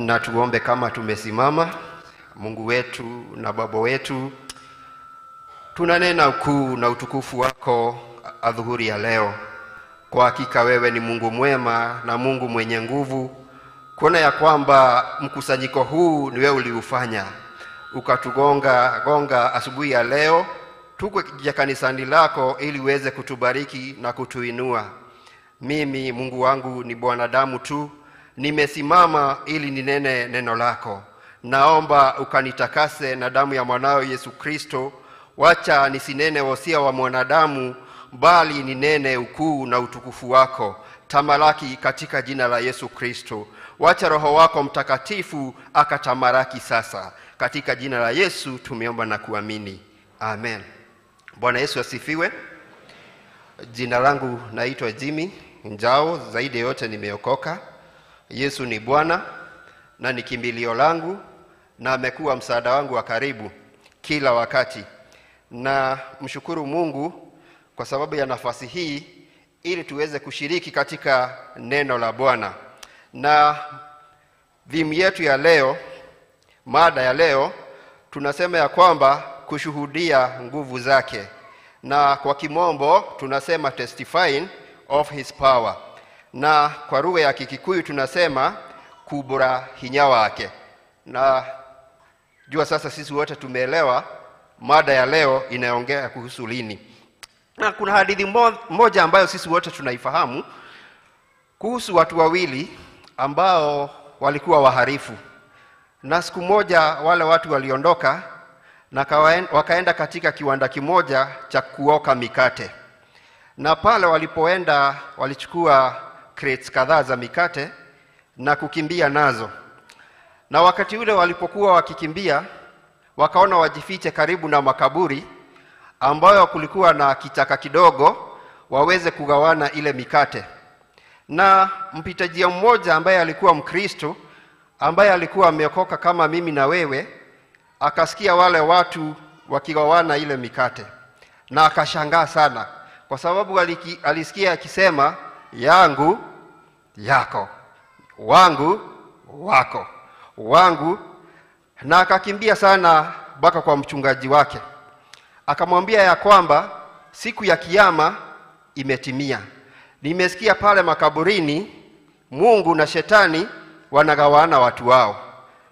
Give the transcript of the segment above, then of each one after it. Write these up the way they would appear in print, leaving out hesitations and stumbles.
Na tuombe kama tumesimama. Mungu wetu na Baba wetu, tunanena ukuu na utukufu wako adhuhuri ya leo. Kwa hakika wewe ni Mungu mwema na Mungu mwenye nguvu. Kuona ya kwamba mkusanyiko huu ni wewe uliufanya, ukatugonga asubuhi ya leo, tuko kanisani lako ili uweze kutubariki na kutuinua. Mimi Mungu wangu ni mwanadamu tu, nimesimama ili ninene neno lako. Naomba ukanitakase na damu ya mwanao Yesu Kristo. Wacha nisinene wosia wa mwanadamu, bali ninene ukuu na utukufu wako. Tamalaki katika jina la Yesu Kristo. Wacha Roho wako Mtakatifu akatamaraki sasa. Katika jina la Yesu tumeomba na kuamini. Amen. Bwana Yesu asifiwe. Jina langu naitwa Jimmy Njao, zaidi yote nimeokoka. Yesu ni Bwana na ni kimbilio langu, na amekuwa msaada wangu wa karibu kila wakati. Na mshukuru Mungu kwa sababu ya nafasi hii ili tuweze kushiriki katika neno la Bwana. Na dhimu yetu ya leo, mada ya leo, tunasema ya kwamba kushuhudia nguvu zake. Na kwa kimombo tunasema testifying of his power. Na kwa lugha ya Kikikuyu tunasema kubura hinya wake. Na jua sasa sisi wote tumeelewa mada ya leo inaongea kuhusu lini. Na kuna hadithi moja ambayo sisi wote tunaifahamu kuhusu watu wawili ambao walikuwa waharifu. Na siku moja wale watu waliondoka na wakaenda katika kiwanda kimoja cha kuoka mikate. Na pale walipoenda walichukua crates kadhaa za mikate na kukimbia nazo. Na wakati ule walipokuwa wakikimbia, wakaona wajifiche karibu na makaburi ambayo kulikuwa na kichaka kidogo waweze kugawana ile mikate. Na mpitaji mmoja ambaye alikuwa Mkristo, ambaye alikuwa ameokoka kama mimi na wewe, akasikia wale watu wakigawana ile mikate. Na akashangaa sana kwa sababu alisikia akisema yangu yako, wangu wako, wangu. Na akakimbia sana mpaka kwa mchungaji wake. Akamwambia ya kwamba siku ya kiyama imetimia. Nimesikia pale makaburini Mungu na Shetani wanagawana watu wao.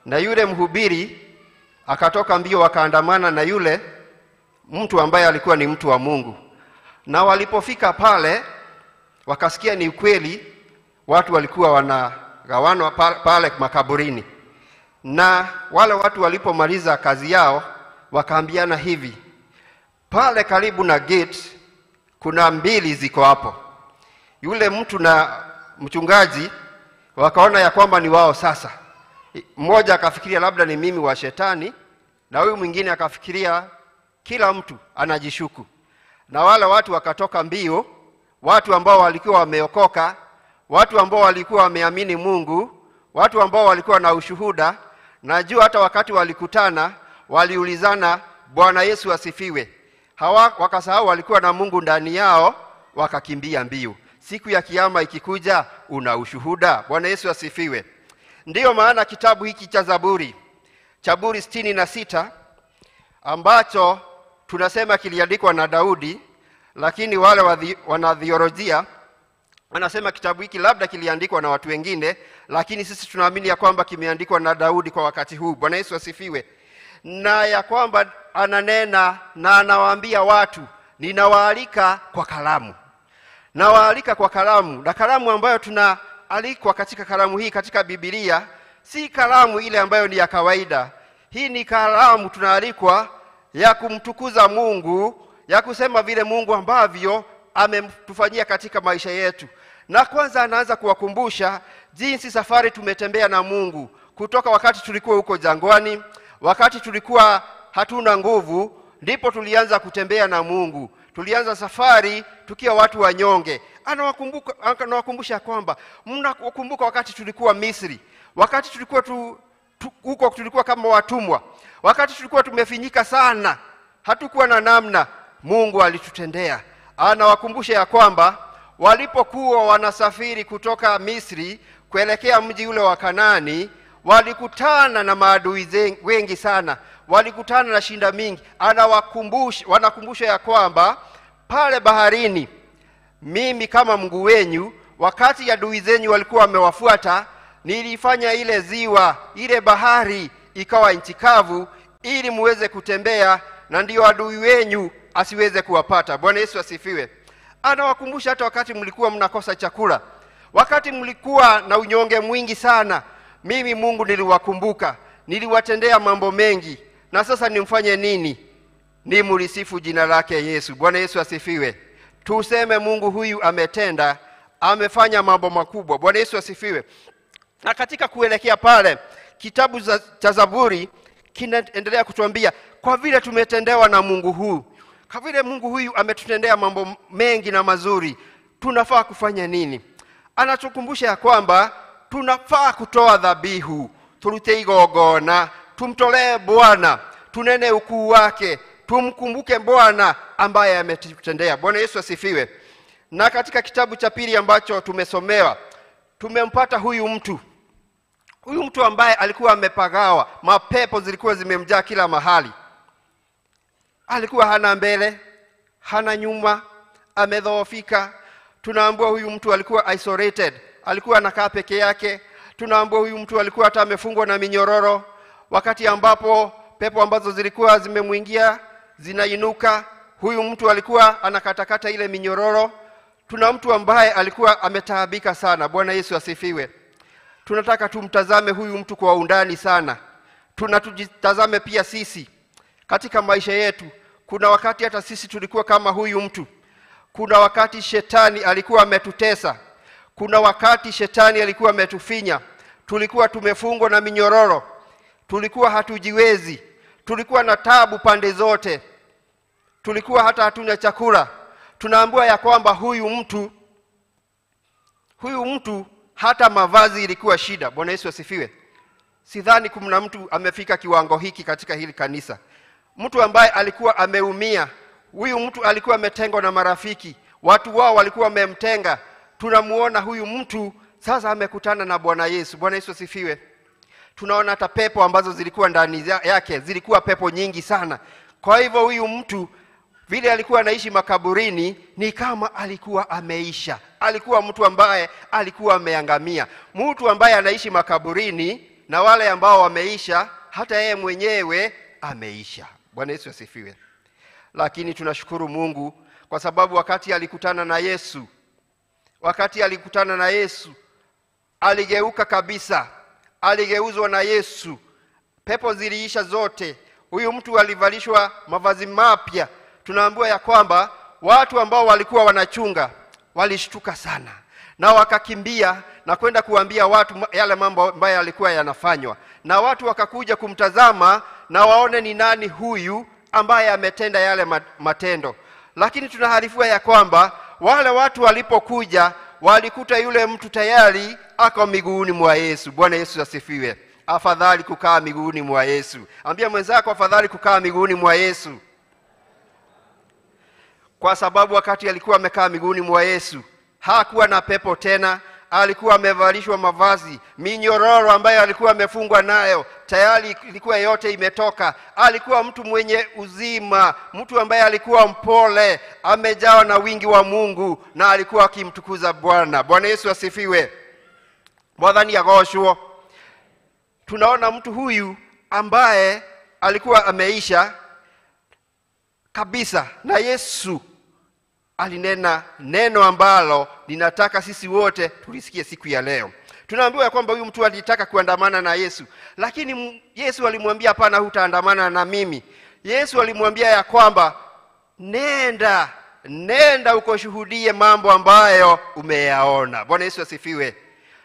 Na yule mhubiri akatoka mbio, wakaandamana na yule mtu ambaye alikuwa ni mtu wa Mungu. Na walipofika pale wakasikia ni ukweli watu walikuwa wanagawanwa pale makaburini. Na wale watu walipomaliza kazi yao wakaambiana hivi, pale karibu na gate kuna mbili ziko hapo. Yule mtu na mchungaji wakaona ya kwamba ni wao sasa. Mmoja akafikiria labda ni mimi wa Shetani, na huyu mwingine akafikiria kila mtu anajishuku. Na wale watu wakatoka mbio, watu ambao walikuwa wameokoka, watu ambao walikuwa wameamini Mungu, watu ambao walikuwa na ushuhuda. Najua hata wakati walikutana waliulizana Bwana Yesu asifiwe. Hawa wakasahau walikuwa na Mungu ndani yao, wakakimbia mbio. Siku ya kiyama ikikuja una ushuhuda. Bwana Yesu asifiwe. Ndiyo maana kitabu hiki cha Zaburi 66 ambacho tunasema kiliandikwa na Daudi, lakini wale wanathiolojia wanasema kitabu hiki labda kiliandikwa na watu wengine, lakini sisi tunaamini ya kwamba kimeandikwa na Daudi kwa wakati huu. Bwana Yesu asifiwe. Na ya kwamba ananena na anawaambia watu, ninawaalika kwa kalamu. Nawaalika kwa kalamu. Na kalamu ambayo tunaalikwa katika kalamu hii katika Biblia si kalamu ile ambayo ni ya kawaida. Hii ni kalamu tunaalikwa ya kumtukuza Mungu, ya kusema vile Mungu ambavyo ametufanyia katika maisha yetu. Na kwanza anaanza kuwakumbusha jinsi safari tumetembea na Mungu kutoka wakati tulikuwa huko jangwani, wakati tulikuwa hatuna nguvu, ndipo tulianza kutembea na Mungu. Tulianza safari tukiwa watu wanyonge. Anawakumbusha kwamba mnakumbuka wakati tulikuwa Misri, wakati tulikuwa huko tulikuwa kama watumwa, wakati tulikuwa tumefinyika sana, hatukuwa na namna, Mungu alitutendea. Anawakumbusha ya kwamba walipokuwa wanasafiri kutoka Misri kuelekea mji ule wa Kanaani, walikutana na maadui wengi sana, walikutana na shinda mingi. Wanakumbusha ya kwamba pale baharini, mimi kama Mungu wenyu, wakati adui zenyu walikuwa wamewafuata, nilifanya ile ziwa, ile bahari ikawa nchi kavu, ili muweze kutembea na ndio adui wenyu asiweze kuwapata. Bwana Yesu asifiwe. Anawakumbusha hata wakati mlikuwa mnakosa chakula, wakati mlikuwa na unyonge mwingi sana, mimi Mungu niliwakumbuka, niliwatendea mambo mengi, na sasa nimfanye nini? Nimulisifu jina lake Yesu. Bwana Yesu asifiwe. Tuseme Mungu huyu ametenda, amefanya mambo makubwa. Bwana Yesu asifiwe. Na katika kuelekea pale, kitabu cha Zaburi kinaendelea kutuambia kwa vile tumetendewa na Mungu huu, kwa vile Mungu huyu ametutendea mambo mengi na mazuri, tunafaa kufanya nini? Anatukumbusha ya kwamba tunafaa kutoa dhabihu, turute igongona, tumtolee Bwana, tunene ukuu wake, tumkumbuke Bwana ambaye ametutendea. Bwana Yesu asifiwe. Na katika kitabu cha pili ambacho tumesomewa, tumempata huyu mtu ambaye alikuwa amepagawa, mapepo zilikuwa zimemjaa kila mahali. Alikuwa hana mbele, hana nyuma, amedhoofika. Tunaambiwa huyu mtu alikuwa isolated, alikuwa anakaa peke yake. Tunaambiwa huyu mtu alikuwa hata amefungwa na minyororo, wakati ambapo pepo ambazo zilikuwa zimemuingia zinainuka, huyu mtu alikuwa anakatakata ile minyororo. Tuna mtu ambaye alikuwa ametaabika sana. Bwana Yesu asifiwe. Tunataka tumtazame huyu mtu kwa undani sana. Tunatujitazame pia sisi katika maisha yetu. Kuna wakati hata sisi tulikuwa kama huyu mtu. Kuna wakati shetani alikuwa ametutesa. Kuna wakati shetani alikuwa ametufinya. Tulikuwa tumefungwa na minyororo. Tulikuwa hatujiwezi. Tulikuwa na taabu pande zote. Tulikuwa hata hatuna chakula. Tunaambiwa ya kwamba huyu mtu hata mavazi ilikuwa shida. Bwana Yesu asifiwe. Sidhani kuna mtu amefika kiwango hiki katika hili kanisa. Mtu ambaye alikuwa ameumia, huyu mtu alikuwa ametengwa na marafiki, watu wao walikuwa wamemtenga. Tunamuona huyu mtu sasa amekutana na Bwana Yesu. Bwana Yesu asifiwe. Tunaona hata pepo ambazo zilikuwa ndani yake, zilikuwa pepo nyingi sana. Kwa hivyo huyu mtu vile alikuwa anaishi makaburini, ni kama alikuwa ameisha. Alikuwa mtu ambaye alikuwa ameangamia. Mtu ambaye anaishi makaburini, na wale ambao wameisha, hata yeye mwenyewe ameisha. Bwana Yesu asifiwe. Lakini tunashukuru Mungu kwa sababu wakati alikutana na Yesu, aligeuka kabisa. Aligeuzwa na Yesu. Pepo ziliisha zote. Huyu mtu alivalishwa mavazi mapya. Tunaambiwa ya kwamba watu ambao walikuwa wanachunga walishtuka sana, na wakakimbia na kwenda kuambia watu yale mambo ambayo yalikuwa yanafanywa, na watu wakakuja kumtazama na waone ni nani huyu ambaye ametenda yale matendo. Lakini tunaharifiwa ya kwamba wale watu walipokuja, walikuta yule mtu tayari ako miguuni mwa Yesu. Bwana Yesu asifiwe. Afadhali kukaa miguuni mwa Yesu. Ambia mwenzako afadhali kukaa miguuni mwa Yesu. Kwa sababu wakati alikuwa amekaa miguuni mwa Yesu, hakuwa na pepo tena. Alikuwa amevalishwa mavazi, minyororo ambayo alikuwa amefungwa nayo tayari ilikuwa yote imetoka. Alikuwa mtu mwenye uzima, mtu ambaye alikuwa mpole, amejawa na wingi wa Mungu, na alikuwa akimtukuza Bwana. Bwana Yesu asifiwe. Mwadhani ya gosho. Tunaona mtu huyu ambaye alikuwa ameisha kabisa, na Yesu alinena neno ambalo ninataka sisi wote tulisikie siku ya leo. Tunaambiwa ya kwamba huyu mtu alitaka kuandamana na Yesu, lakini Yesu alimwambia hapana, hutaandamana na mimi. Yesu alimwambia ya kwamba nenda ukoshuhudie mambo ambayo umeyaona. Bwana Yesu asifiwe.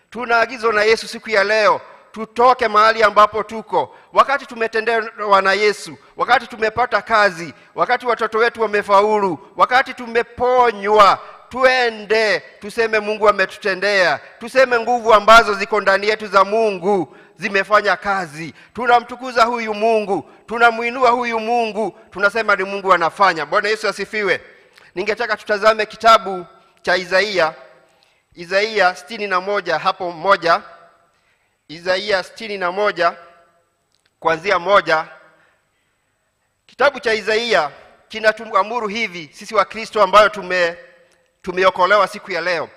Tunaagizwa na Yesu siku ya leo tutoke mahali ambapo tuko. Wakati tumetendewa na Yesu, wakati tumepata kazi, wakati watoto wetu wamefaulu, wakati tumeponywa, tuende tuseme Mungu ametutendea. Tuseme nguvu ambazo ziko ndani yetu za Mungu zimefanya kazi. Tunamtukuza huyu Mungu, tunamuinua huyu Mungu, tunasema ni Mungu anafanya. Bwana Yesu asifiwe. Ningetaka tutazame kitabu cha Isaia 61 hapo moja. Isaia 61 kuanzia 1. Kitabu cha Isaia kinatuamuru hivi sisi wa Kristo ambayo tumeokolewa siku ya leo.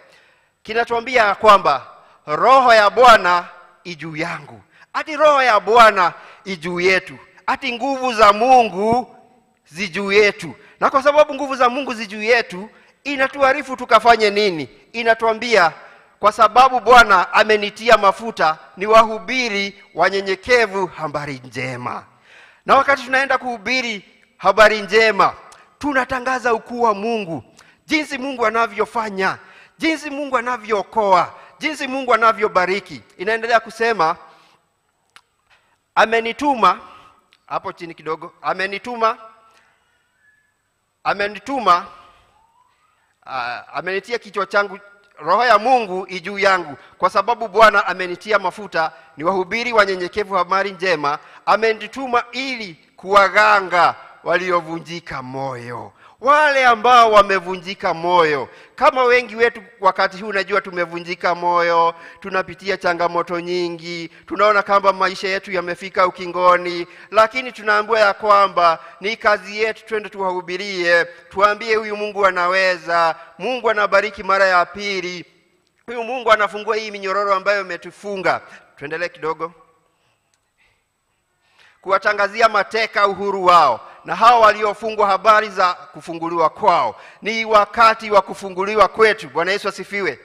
Kinatuambia kwamba roho ya Bwana ijuu yangu. Ati roho ya Bwana ijuu yetu. Ati nguvu za Mungu zijuu yetu. Na kwa sababu nguvu za Mungu zijuu yetu, inatuarifu tukafanye nini? Inatuambia kwa sababu Bwana amenitia mafuta ni wahubiri wanyenyekevu habari njema. Na wakati tunaenda kuhubiri habari njema, tunatangaza ukuu wa Mungu, jinsi Mungu anavyofanya, jinsi Mungu anavyookoa, jinsi Mungu anavyobariki. Inaendelea kusema amenituma, hapo chini kidogo, amenitia kichwa changu, roho ya Mungu ijuu yangu, kwa sababu Bwana amenitia mafuta ni wahubiri wanyenyekevu habari njema. Amenituma ili kuwaganga waliovunjika moyo. Wale ambao wamevunjika moyo, kama wengi wetu wakati huu unajua tumevunjika moyo, tunapitia changamoto nyingi, tunaona kama maisha yetu yamefika ukingoni, lakini tunaambiwa ya kwamba ni kazi yetu twende tuwahubirie, tuambie huyu Mungu anaweza, Mungu anabariki mara ya pili, huyu Mungu anafungua hii minyororo ambayo imetufunga. Tuendelee kidogo. Kuwatangazia mateka uhuru wao, na hao waliofungwa habari za kufunguliwa kwao. Ni wakati wa kufunguliwa kwetu. Bwana Yesu asifiwe.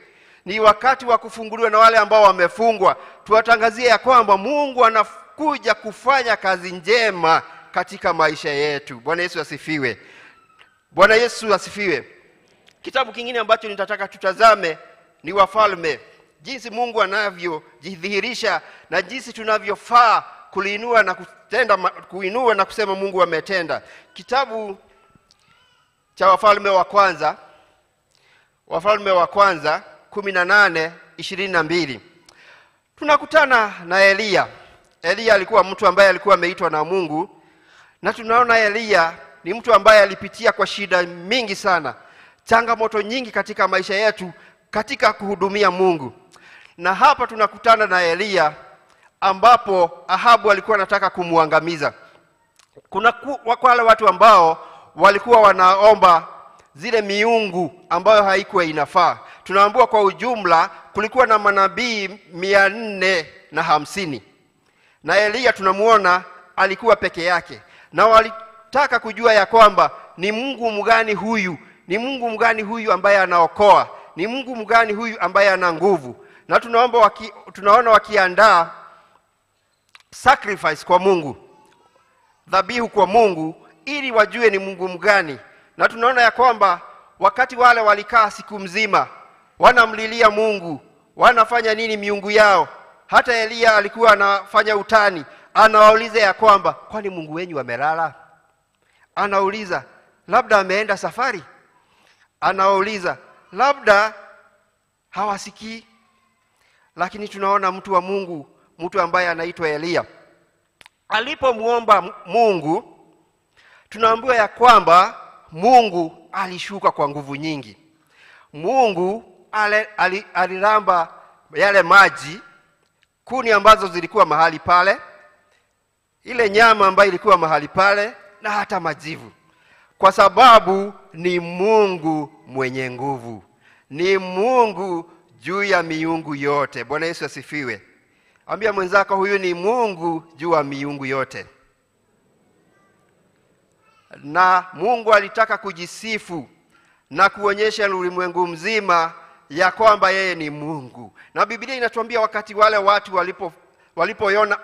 Ni wakati wa kufunguliwa na wale ambao wamefungwa. Tuwatangazie ya kwamba Mungu anakuja kufanya kazi njema katika maisha yetu. Bwana Yesu asifiwe. Bwana Yesu asifiwe. Kitabu kingine ambacho nitataka tutazame ni Wafalme. Jinsi Mungu anavyojidhihirisha na jinsi tunavyofaa kuinua na kutenda, kuinua na kusema Mungu ametenda. Kitabu cha Wafalme wa kwanza 18:22. Tunakutana na Elia. Elia alikuwa mtu ambaye alikuwa ameitwa na Mungu, na tunaona Elia ni mtu ambaye alipitia kwa shida mingi sana, changamoto nyingi katika maisha yetu katika kuhudumia Mungu. Na hapa tunakutana na Elia ambapo Ahabu alikuwa anataka kumuangamiza. Kuna wale watu ambao walikuwa wanaomba zile miungu ambayo haikuwa inafaa. Tunaambiwa kwa ujumla kulikuwa na manabii 450. Na Elia tunamuona alikuwa peke yake. Na walitaka kujua ya kwamba ni Mungu mgani huyu? Ni Mungu mgani huyu ambaye anaokoa? Ni Mungu mgani huyu ambaye ana nguvu? Na tunaona wakiandaa sacrifice kwa Mungu, dhabihu kwa Mungu, ili wajue ni Mungu mgani. Na tunaona ya kwamba wakati wale walikaa siku mzima wanamlilia Mungu, wanafanya nini miungu yao. Hata Elia alikuwa anafanya utani, anawauliza ya kwamba kwani Mungu wenyu amelala? Anauliza labda ameenda safari? Anauliza labda hawasikii? Lakini tunaona mtu wa Mungu, mtu ambaye anaitwa Elia, alipomuomba Mungu, tunaambiwa ya kwamba Mungu alishuka kwa nguvu nyingi. Mungu aliramba yale maji, kuni ambazo zilikuwa mahali pale, ile nyama ambayo ilikuwa mahali pale, na hata majivu, kwa sababu ni Mungu mwenye nguvu, ni Mungu juu ya miungu yote. Bwana Yesu asifiwe. Ambia mwenzako huyu ni Mungu juu ya miungu yote. Na Mungu alitaka kujisifu na kuonyesha ulimwengu mzima ya kwamba yeye ni Mungu. Na Biblia inatuambia wakati wale watu walipoona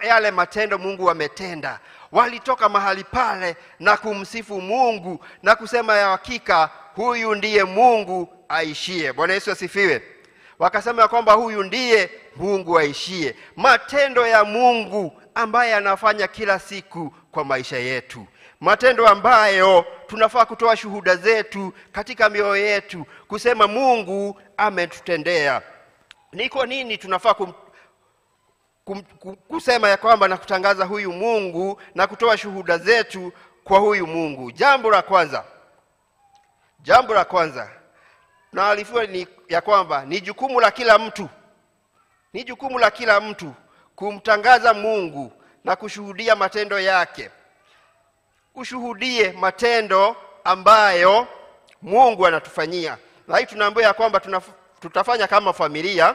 yale matendo Mungu ametenda, walitoka mahali pale na kumsifu Mungu na kusema ya hakika huyu ndiye Mungu aishie. Bwana Yesu asifiwe. Wakasema ya kwamba huyu ndiye Mungu aishie. Matendo ya Mungu ambaye anafanya kila siku kwa maisha yetu. Matendo ambayo tunafaa kutoa shuhuda zetu katika mioyo yetu, kusema Mungu ametutendea. Ni kwa nini tunafaa kusema ya kwamba na kutangaza huyu Mungu na kutoa shuhuda zetu kwa huyu Mungu? Jambo la kwanza na alifua ni ya kwamba ni jukumu la kila mtu Ni jukumu la kila mtu kumtangaza Mungu na kushuhudia matendo yake. Ushuhudie matendo ambayo Mungu anatufanyia. Na hii tunaambiwa kwamba tutafanya kama familia,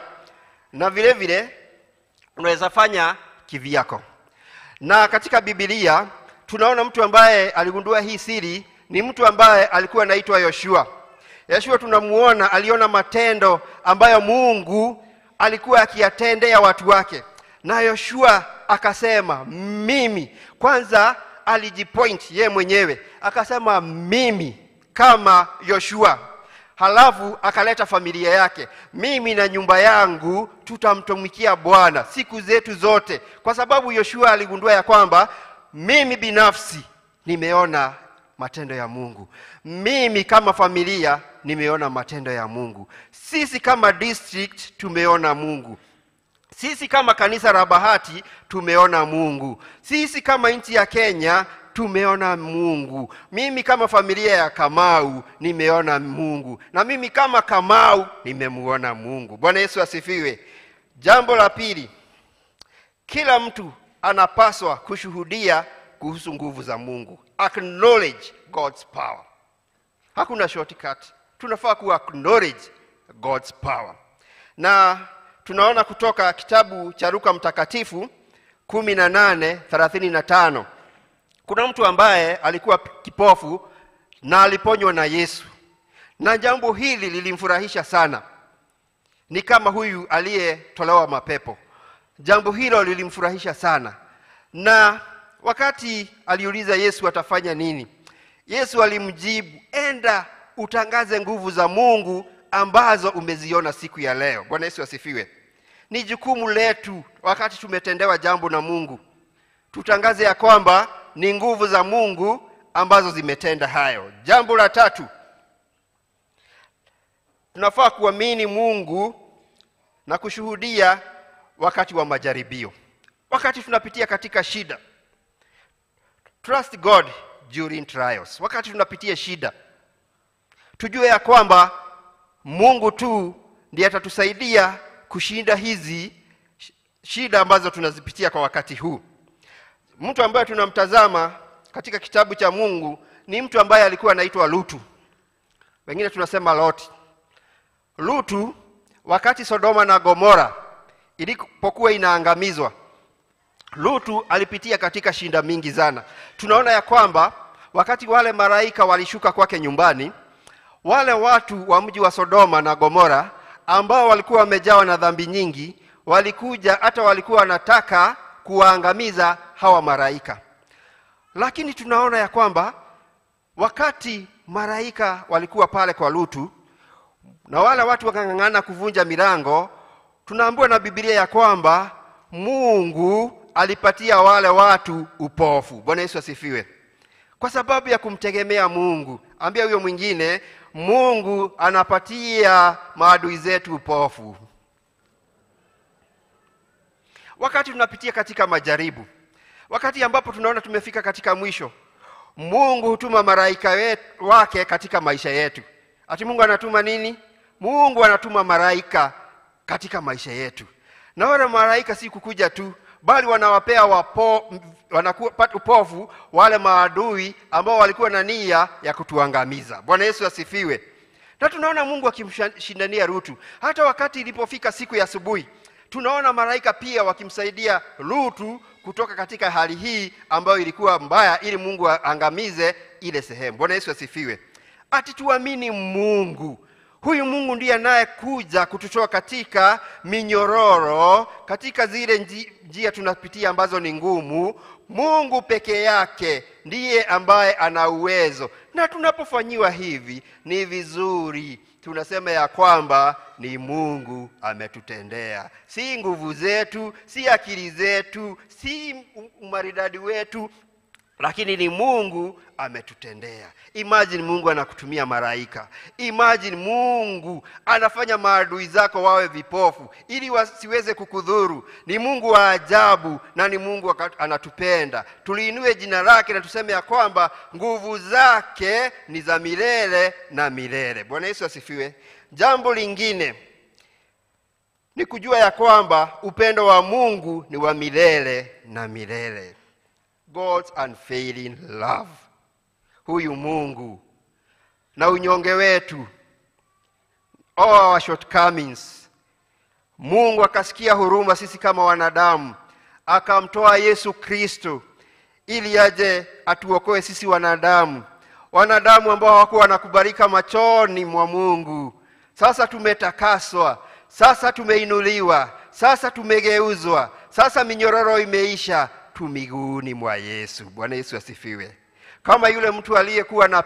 na vile vile unaweza fanya kivyako. Na katika Biblia tunaona mtu ambaye aligundua hii siri ni mtu ambaye alikuwa anaitwa Yoshua. Yoshua tunamuona aliona matendo ambayo Mungu alikuwa akiyatendea watu wake. Na Yoshua akasema mimi, kwanza alijipoint ye mwenyewe, akasema mimi kama Yoshua. Halafu akaleta familia yake, mimi na nyumba yangu tutamtumikia Bwana siku zetu zote. Kwa sababu Yoshua aligundua ya kwamba mimi binafsi nimeona matendo ya Mungu. Mimi kama familia nimeona matendo ya Mungu. Sisi kama district tumeona Mungu. Sisi kama kanisa la Bahati tumeona Mungu. Sisi kama nchi ya Kenya tumeona Mungu. Mimi kama familia ya Kamau nimeona Mungu. Na mimi kama Kamau nimemuona Mungu. Bwana Yesu asifiwe. Jambo la pili, kila mtu anapaswa kushuhudia kuhusu nguvu za Mungu. Acknowledge God's power. Hakuna shortcut. Tunafaa ku acknowledge God's power. Na tunaona kutoka kitabu cha Luka Mtakatifu 18:35. Kuna mtu ambaye alikuwa kipofu na aliponywa na Yesu. Na jambo hili lilimfurahisha sana. Ni kama huyu aliyetolewa mapepo. Jambo hilo lilimfurahisha sana. Na wakati aliuliza Yesu atafanya nini, Yesu alimjibu, enda utangaze nguvu za Mungu ambazo umeziona siku ya leo. Bwana Yesu asifiwe. Ni jukumu letu wakati tumetendewa jambo na Mungu, tutangaze ya kwamba ni nguvu za Mungu ambazo zimetenda hayo. Jambo la tatu, tunafaa kuamini Mungu na kushuhudia wakati wa majaribio. Wakati tunapitia katika shida, trust God during trials. Wakati tunapitia shida, tujue ya kwamba Mungu tu ndiye atatusaidia kushinda hizi shida ambazo tunazipitia kwa wakati huu. Mtu ambaye tunamtazama katika kitabu cha Mungu ni mtu ambaye alikuwa anaitwa Lutu. Wengine tunasema Loti. Lutu, wakati Sodoma na Gomora ilipokuwa inaangamizwa, Lutu alipitia katika shida mingi sana. Tunaona ya kwamba wakati wale malaika walishuka kwake nyumbani, wale watu wa mji wa Sodoma na Gomora ambao walikuwa wamejawa na dhambi nyingi, walikuja hata walikuwa wanataka kuwaangamiza hawa malaika. Lakini tunaona ya kwamba wakati malaika walikuwa pale kwa Lutu na wale watu wakang'ang'ana kuvunja milango, tunaambiwa na Biblia ya kwamba Mungu alipatia wale watu upofu. Bwana Yesu asifiwe. Kwa sababu ya kumtegemea Mungu. Ambia huyo mwingine, Mungu anapatia maadui zetu upofu. Wakati tunapitia katika majaribu, wakati ambapo tunaona tumefika katika mwisho, Mungu hutuma malaika wake katika maisha yetu. Ati Mungu anatuma nini? Mungu anatuma malaika katika maisha yetu. Na wale malaika si kukuja tu, bali wanawapea wanakuwa upofu wale maadui ambao walikuwa na nia ya kutuangamiza. Bwana Yesu asifiwe. Na tunaona Mungu akimshindania Lutu. Hata wakati ilipofika siku ya asubuhi, tunaona malaika pia wakimsaidia Lutu kutoka katika hali hii ambayo ilikuwa mbaya, ili Mungu aangamize ile sehemu. Bwana Yesu asifiwe. Ati tuamini Mungu. Huyu Mungu ndiye anayekuja kututoa katika minyororo, katika zile njia tunapitia ambazo ni ngumu. Mungu peke yake ndiye ambaye ana uwezo. Na tunapofanyiwa hivi ni vizuri. Tunasema ya kwamba ni Mungu ametutendea. Si nguvu zetu, si akili zetu, si umaridadi wetu, lakini ni Mungu ametutendea. Imagine Mungu anakutumia malaika. Imagine Mungu anafanya maadui zako wawe vipofu ili wasiweze kukudhuru. Ni Mungu wa ajabu na ni Mungu anatupenda. Tuliinue jina lake na tuseme ya kwamba nguvu zake ni za milele na milele. Bwana Yesu asifiwe. Jambo lingine ni kujua ya kwamba upendo wa Mungu ni wa milele na milele. God's unfailing love. Huyu Mungu na unyonge wetu, all our shortcomings, Mungu akasikia huruma sisi kama wanadamu, akamtoa Yesu Kristo ili aje atuokoe sisi wanadamu ambao hawakuwa wanakubalika machoni mwa Mungu. Sasa tumetakaswa, sasa tumeinuliwa, sasa tumegeuzwa, sasa minyororo imeisha, tu miguuni mwa Yesu. Bwana Yesu asifiwe. Kama yule mtu aliyekuwa na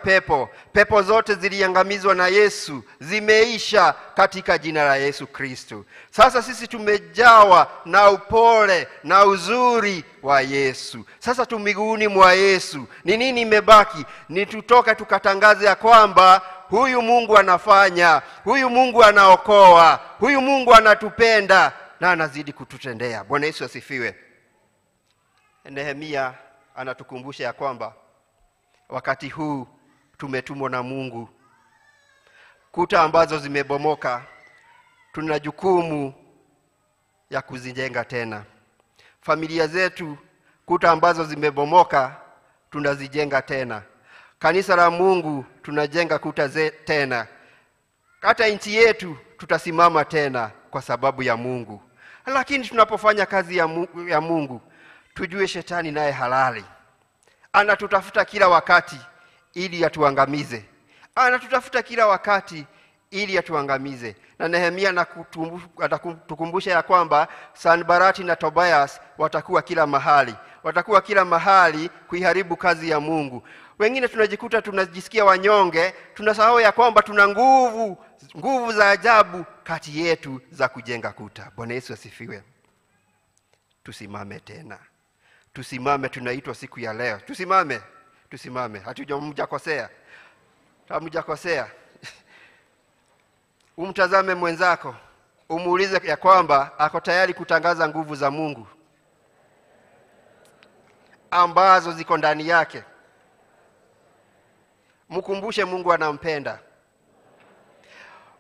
pepo zote ziliangamizwa na Yesu, zimeisha katika jina la Yesu Kristo. Sasa sisi tumejawa na upole na uzuri wa Yesu. Sasa tu miguuni mwa Yesu. Ni nini imebaki? Ni tutoke tukatangaze ya kwamba huyu Mungu anafanya, huyu Mungu anaokoa, huyu Mungu anatupenda na anazidi kututendea. Bwana Yesu asifiwe. Nehemia anatukumbusha ya kwamba wakati huu tumetumwa na Mungu. Kuta ambazo zimebomoka tuna jukumu ya kuzijenga tena. Familia zetu, kuta ambazo zimebomoka tunazijenga tena. Kanisa la Mungu tunajenga kuta tena. Hata nchi yetu tutasimama tena kwa sababu ya Mungu. Lakini tunapofanya kazi ya Mungu, tujue shetani naye halali. Anatutafuta kila wakati ili atuangamize. Anatutafuta kila wakati ili atuangamize. Na Nehemia atakumbusha ya kwamba Sanbalati na Tobias watakuwa kila mahali. Watakuwa kila mahali kuiharibu kazi ya Mungu. Wengine tunajikuta tunajisikia wanyonge, tunasahau ya kwamba tuna nguvu za ajabu kati yetu za kujenga kuta. Bwana Yesu asifiwe. Tusimame tena. Tusimame, tunaitwa siku ya leo. Tusimame. Hamjakosea. Umtazame mwenzako, umuulize ya kwamba ako tayari kutangaza nguvu za Mungu ambazo ziko ndani yake. Mkumbushe Mungu anampenda.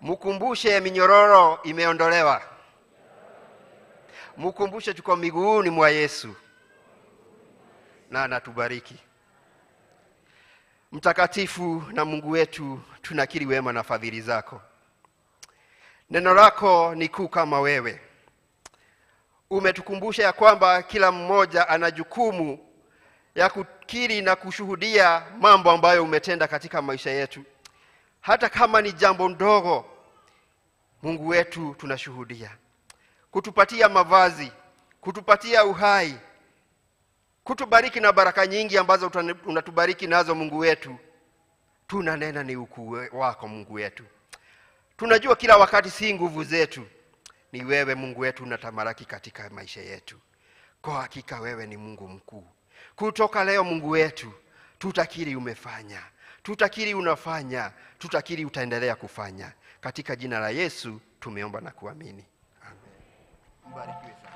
Mkumbushe minyororo imeondolewa. Mkumbushe tuko miguuni mwa Yesu na anatubariki. Mtakatifu na Mungu wetu, tunakiri wema na fadhili zako. Neno lako ni kuu kama wewe. Umetukumbusha ya kwamba kila mmoja ana jukumu ya kukiri na kushuhudia mambo ambayo umetenda katika maisha yetu. Hata kama ni jambo ndogo, Mungu wetu tunashuhudia. Kutupatia mavazi, kutupatia uhai, kutubariki na baraka nyingi ambazo unatubariki nazo Mungu wetu. Tunanena ni ukuu wako Mungu wetu. Tunajua kila wakati si nguvu zetu, ni wewe Mungu wetu unatamalaki katika maisha yetu. Kwa hakika wewe ni Mungu mkuu. Kutoka leo Mungu wetu, tutakiri umefanya, tutakiri unafanya, tutakiri utaendelea kufanya. Katika jina la Yesu tumeomba na kuamini. Amen. Mbarikiwe sana.